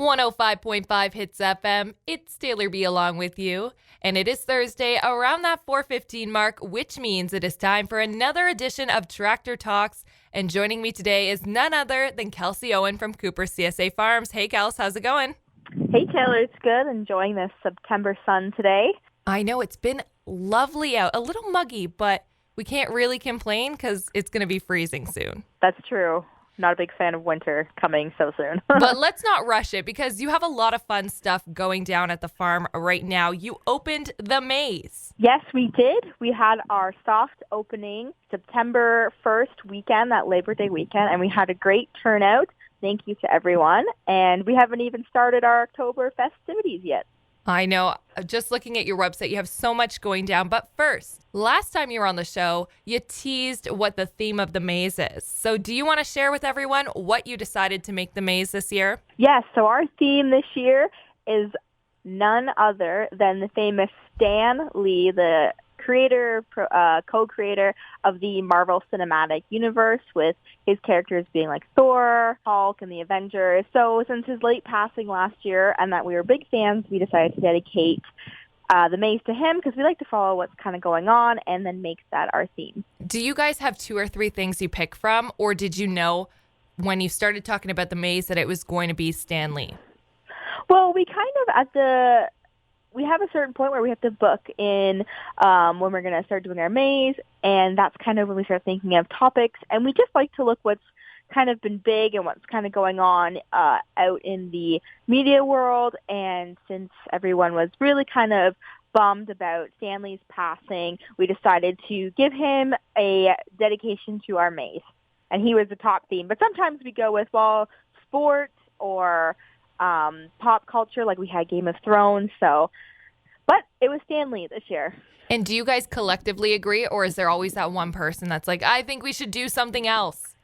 105.5 Hits FM. It's Taylor B along with you. And it is Thursday around that 4:15 mark, which means it is time for another edition of Tractor Talks. And joining me today is none other than Kelsey Owen from Coopers CSA Farms. Hey, Kels, how's it going? Hey, Taylor, it's good. Enjoying this September sun today. I know it's been lovely out, a little muggy, but we can't really complain because it's going to be freezing soon. That's true. Not a big fan of winter coming so soon. But let's not rush it because you have a lot of fun stuff going down at the farm right now. You opened the maze. Yes, we did. We had our soft opening September 1st weekend, that Labor Day weekend, and we had a great turnout. Thank you to everyone. And we haven't even started our October festivities yet. I know. Just looking at your website, you have so much going down. But first, last time you were on the show, you teased what the theme of the maze is. So do you want to share with everyone what you decided to make the maze this year? Yes, so our theme this year is none other than the famous Stan Lee, the creator, co-creator of the Marvel Cinematic Universe, with his characters being like Thor, Hulk, and the Avengers. So since his late passing last year and that we were big fans, we decided to dedicate the maze to him because we like to follow what's kind of going on and then make that our theme. Do you guys have 2 or 3 things you pick from, or did you know when you started talking about the maze that it was going to be Stan Lee? Well, we kind of we have a certain point where we have to book in when we're going to start doing our maze, and that's kind of when we start thinking of topics. And we just like to look what's kind of been big and what's kind of going on out in the media world. And since everyone was really kind of bummed about Stanley's passing, we decided to give him a dedication to our maze. And he was the top theme. But sometimes we go with, well, sports or pop culture, like we had Game of Thrones. But it was Stan Lee this year. And do you guys collectively agree, or is there always that one person that's like, I think we should do something else?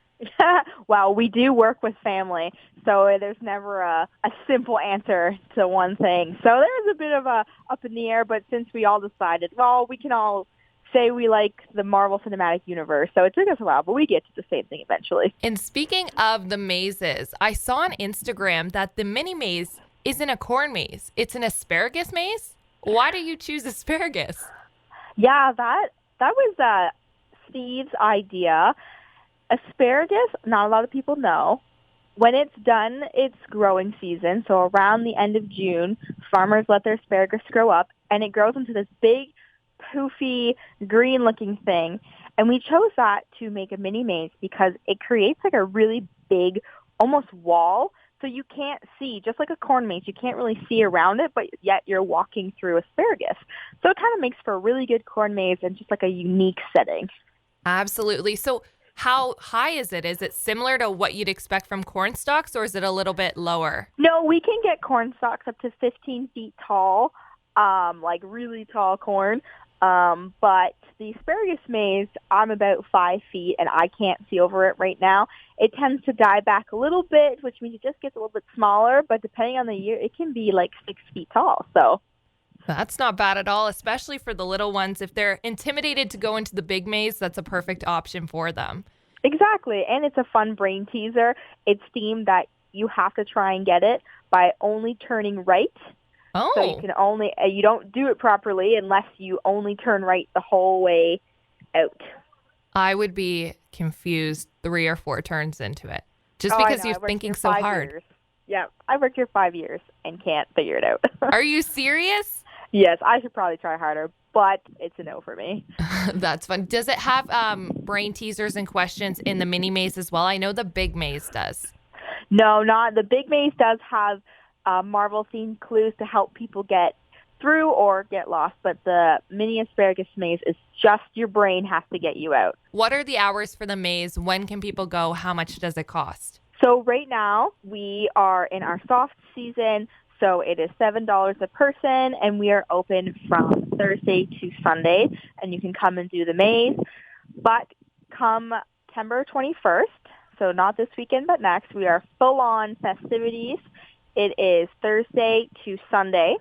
Well, we do work with family, so there's never a simple answer to one thing. So there's a bit of a up in the air, but since we all decided, well, we can all say we like the Marvel Cinematic Universe, so it took us a while, but we get to the same thing eventually. And speaking of the mazes, I saw on Instagram that the mini maze isn't a corn maze. It's an asparagus maze. Why do you choose asparagus? Yeah, that was Steve's idea. Asparagus, not a lot of people know. When it's done, it's growing season, so around the end of June, farmers let their asparagus grow up, and it grows into this big, poofy, green-looking thing. And we chose that to make a mini maze because it creates like a really big, almost wall, so you can't see, just like a corn maze, you can't really see around it, but yet you're walking through asparagus. So it kind of makes for a really good corn maze and just like a unique setting. Absolutely. So how high is it? Is it similar to what you'd expect from corn stalks, or is it a little bit lower? No, we can get corn stalks up to 15 feet tall, like really tall corn. But the asparagus maze, I'm about 5 feet, and I can't see over it right now. It tends to die back a little bit, which means it just gets a little bit smaller. But depending on the year, it can be like 6 feet tall. So that's not bad at all, especially for the little ones. If they're intimidated to go into the big maze, that's a perfect option for them. Exactly, and it's a fun brain teaser. It's themed that you have to try and get it by only turning right. Oh. So you can only you don't do it properly unless you only turn right the whole way out. I would be confused 3 or 4 turns into it, just because you're thinking so hard. Years. Yeah, I worked here 5 years and can't figure it out. Are you serious? Yes, I should probably try harder, but it's a no for me. That's fun. Does it have brain teasers and questions in the mini maze as well? I know the big maze does. No, not the big maze does have Marvel-themed clues to help people get through or get lost, but the mini asparagus maze is just your brain has to get you out. What are the hours for the maze? When can people go? How much does it cost? So right now, we are in our soft season, so it is $7 a person, and we are open from Thursday to Sunday, and you can come and do the maze. But come September 21st, so not this weekend but next, we are full-on festivities. It is Thursday to Sunday.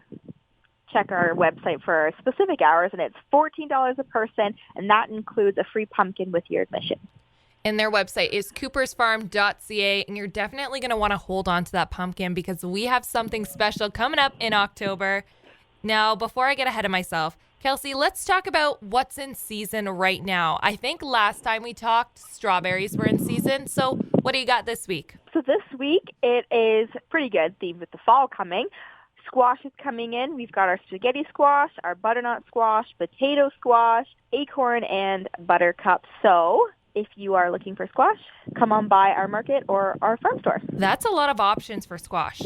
Check our website for specific hours, and it's $14 a person, and that includes a free pumpkin with your admission. And their website is coopersfarm.ca, and you're definitely going to want to hold on to that pumpkin because we have something special coming up in October. Now, before I get ahead of myself, Kelsey, let's talk about what's in season right now. I think last time we talked, strawberries were in season. So what do you got this week? So this week, it is pretty good themed with the fall coming. Squash is coming in. We've got our spaghetti squash, our butternut squash, potato squash, acorn, and buttercup. So if you are looking for squash, come on by our market or our farm store. That's a lot of options for squash.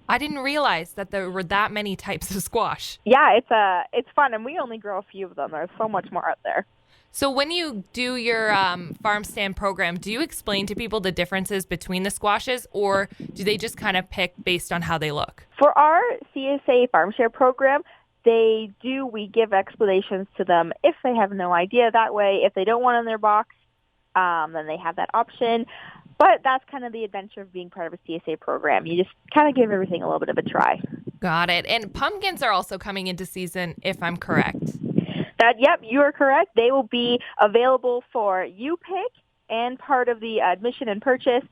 I didn't realize that there were that many types of squash. Yeah, it's fun, and we only grow a few of them. There's so much more out there. So when you do your farm stand program, do you explain to people the differences between the squashes, or do they just kind of pick based on how they look? For our CSA Farm Share program, we give explanations to them if they have no idea that way. If they don't want it in their box, then they have that option. But that's kind of the adventure of being part of a CSA program. You just kind of give everything a little bit of a try. Got it. And pumpkins are also coming into season, if I'm correct. Yep, you are correct. They will be available for you pick and part of the admission and purchase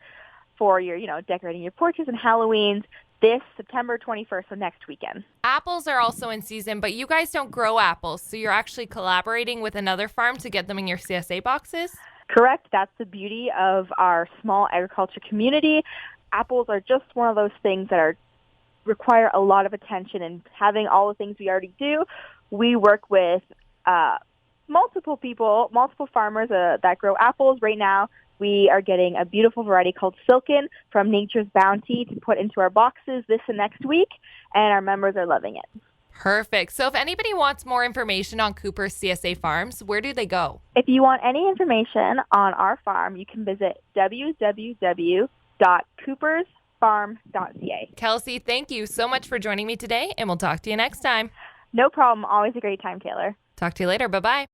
for your, decorating your porches and Halloween's this September 21st, so next weekend. Apples are also in season, but you guys don't grow apples, so you're actually collaborating with another farm to get them in your CSA boxes? Correct. That's the beauty of our small agriculture community. Apples are just one of those things that require a lot of attention, and having all the things we already do, we work with multiple farmers that grow apples. Right now, we are getting a beautiful variety called Silken from Nature's Bounty to put into our boxes this and next week, and our members are loving it. Perfect. So if anybody wants more information on Coopers CSA Farms, where do they go? If you want any information on our farm, you can visit www.coopersfarm.ca. Kelsey, thank you so much for joining me today, and we'll talk to you next time. No problem. Always a great time, Taylor. Talk to you later. Bye-bye.